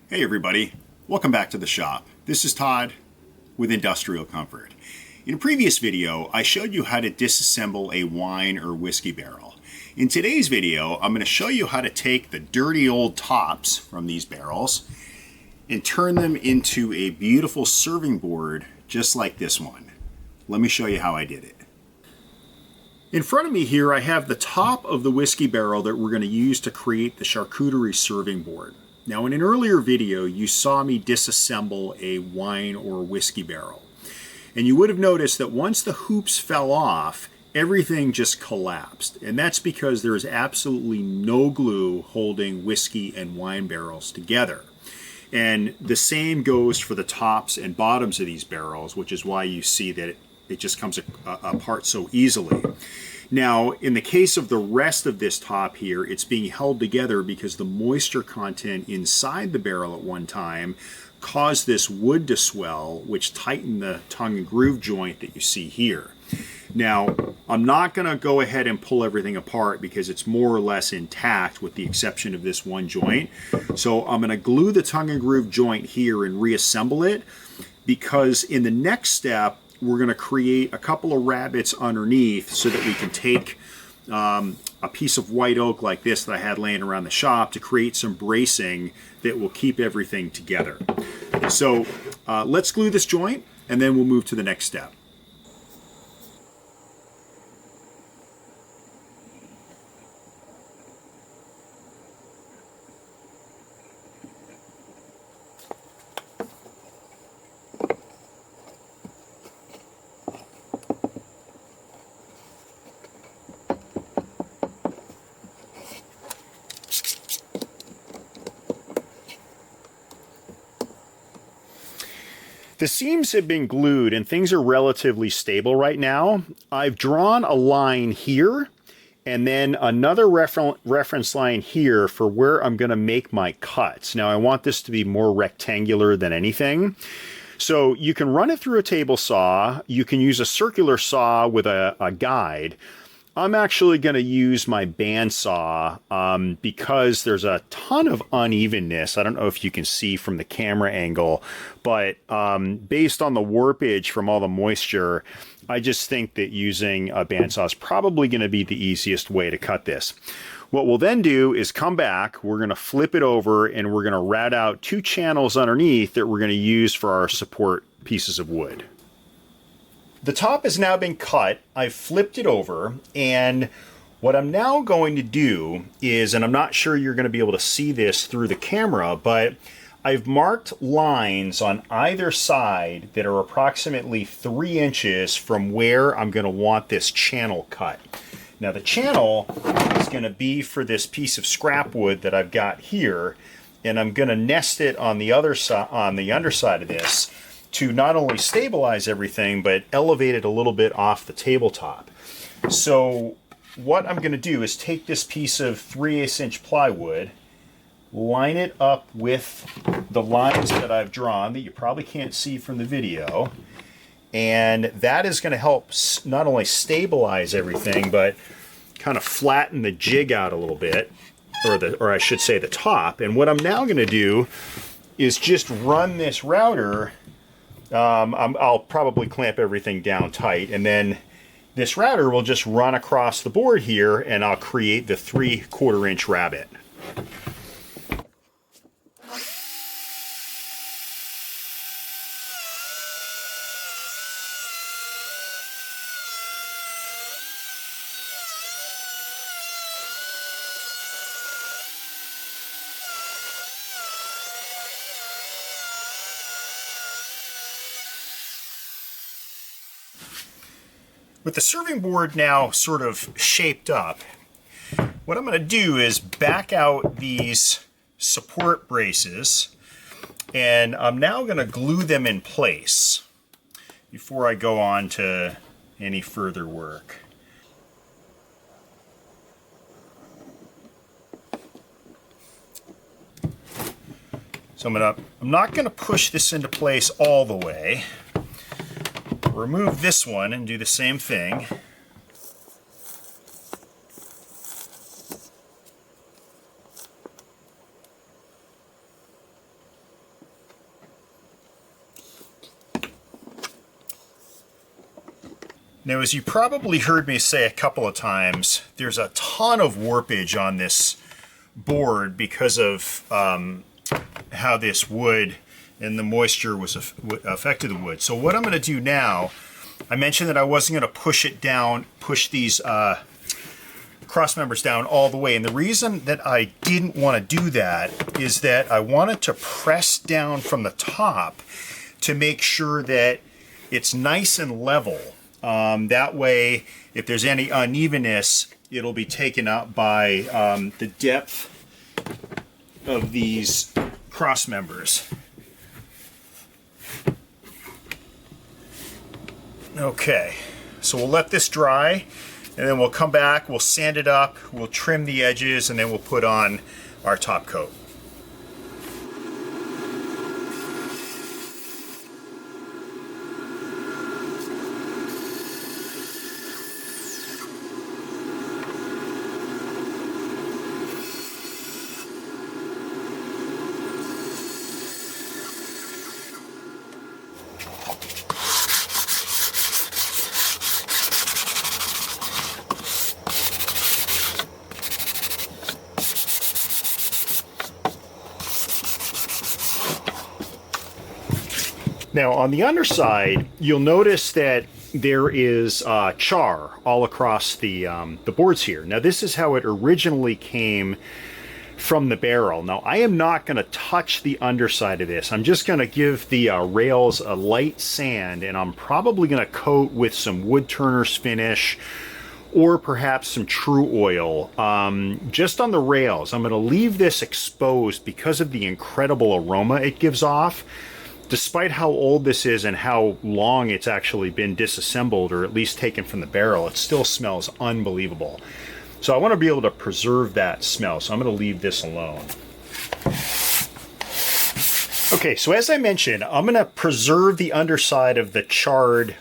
Hey everybody, welcome back to the shop. This is Todd with Industrial Comfort. In a previous video, I showed you how to disassemble a wine or whiskey barrel. In today's video, I'm going to show you how to take the dirty old tops from these barrels and turn them into a beautiful serving board just like this one. Let me show you how I did it. In front of me here, I have the top of the whiskey barrel that we're going to use to create the charcuterie serving board. Now, in an earlier video, you saw me disassemble a wine or whiskey barrel. And you would have noticed that once the hoops fell off, everything just collapsed. And that's because there is absolutely no glue holding whiskey and wine barrels together. And the same goes for the tops and bottoms of these barrels, which is why you see that it just comes apart so easily. Now, in the case of the rest of this top here, it's being held together because the moisture content inside the barrel at one time caused this wood to swell, which tightened the tongue and groove joint that you see here. Now, I'm not going to go ahead and pull everything apart because it's more or less intact with the exception of this one joint. So I'm going to glue the tongue and groove joint here and reassemble it, because in the next step, we're going to create a couple of rabbets underneath so that we can take a piece of white oak like this that I had laying around the shop to create some bracing that will keep everything together. So let's glue this joint and then we'll move to the next step. The seams have been glued and things are relatively stable right now. I've drawn a line here and then another reference line here for where I'm going to make my cuts. Now I want this to be more rectangular than anything. So you can run it through a table saw. You can use a circular saw with a guide. I'm actually going to use my bandsaw because there's a ton of unevenness. I don't know if you can see from the camera angle, but based on the warpage from all the moisture, I just think that using a bandsaw is probably going to be the easiest way to cut this. What we'll then do is come back, we're going to flip it over, and we're going to rat out two channels underneath that we're going to use for our support pieces of wood. The top has now been cut. I've flipped it over, and what I'm now going to do is, and I'm not sure you're going to be able to see this through the camera, but I've marked lines on either side that are approximately 3 inches from where I'm going to want this channel cut. Now the channel is going to be for this piece of scrap wood that I've got here, and I'm going to nest it on the other side, on the underside of this, to not only stabilize everything, but elevate it a little bit off the tabletop. So what I'm going to do is take this piece of 3/8 inch plywood, line it up with the lines that I've drawn that you probably can't see from the video, and that is going to help not only stabilize everything, but kind of flatten the jig out a little bit, or I should say the top. And what I'm now going to do is just run this router. I'll probably clamp everything down tight, and then this router will just run across the board here, and I'll create the 3/4 inch rabbet. With the serving board now sort of shaped up, what I'm going to do is back out these support braces, and I'm now going to glue them in place before I go on to any further work. So I'm not going to push this into place all the way. Remove this one and do the same thing. Now, as you probably heard me say a couple of times, there's a ton of warpage on this board because of how this wood and the moisture was affected the wood. So what I'm going to do now, I mentioned that I wasn't going to push it down, push these cross members down all the way. And the reason that I didn't want to do that is that I wanted to press down from the top to make sure that it's nice and level. That way, if there's any unevenness, it'll be taken up by the depth of these cross members. Okay, so we'll let this dry, and then we'll come back, we'll sand it up, we'll trim the edges, and then we'll put on our top coat. Now on the underside, you'll notice that there is char all across the boards here. Now this is how it originally came from the barrel. Now I am not going to touch the underside of this. I'm just going to give the rails a light sand, and I'm probably going to coat with some wood turner's finish or perhaps some true oil just on the rails. I'm going to leave this exposed because of the incredible aroma it gives off. Despite how old this is and how long it's actually been disassembled, or at least taken from the barrel, it still smells unbelievable. So I want to be able to preserve that smell, so I'm going to leave this alone. Okay, so as I mentioned, I'm going to preserve the underside of the charred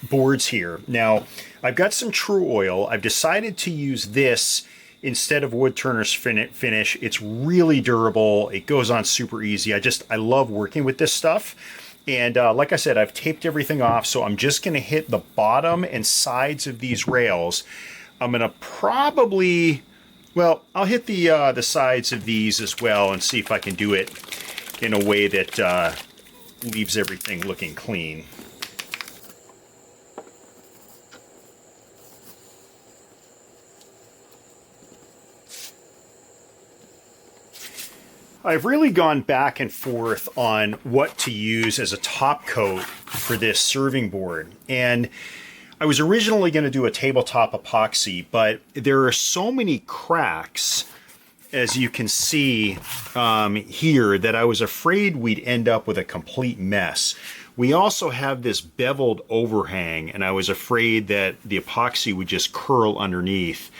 boards here. Now, I've got some true oil. I've decided to use this instead of wood turner's finish. It's really durable. It goes on super easy. I love working with this stuff. And like I said, I've taped everything off, so I'm just going to hit the bottom and sides of these rails. I'm going to probably, well, I'll hit the sides of these as well and see if I can do it in a way that leaves everything looking clean. I've really gone back and forth on what to use as a top coat for this serving board. And I was originally going to do a tabletop epoxy, but there are so many cracks, as you can see here, that I was afraid we'd end up with a complete mess. We also have this beveled overhang, and I was afraid that the epoxy would just curl underneath.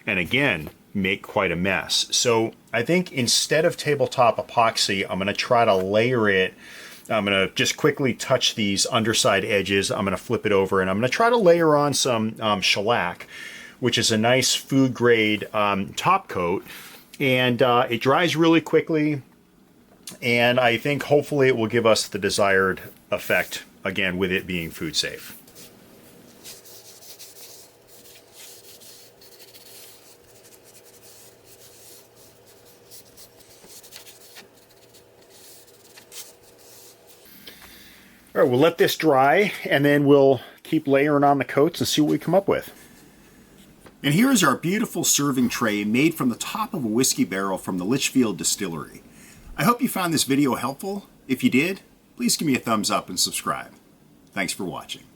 And again, make quite a mess. So I think instead of tabletop epoxy, I'm going to try to layer it. I'm going to just quickly touch these underside edges. I'm going to flip it over, and I'm going to try to layer on some shellac, which is a nice food grade top coat. And it dries really quickly, and I think hopefully it will give us the desired effect, again, with it being food safe. All right, we'll let this dry, and then we'll keep layering on the coats and see what we come up with. And here is our beautiful serving tray made from the top of a whiskey barrel from the Litchfield Distillery. I hope you found this video helpful. If you did, please give me a thumbs up and subscribe. Thanks for watching.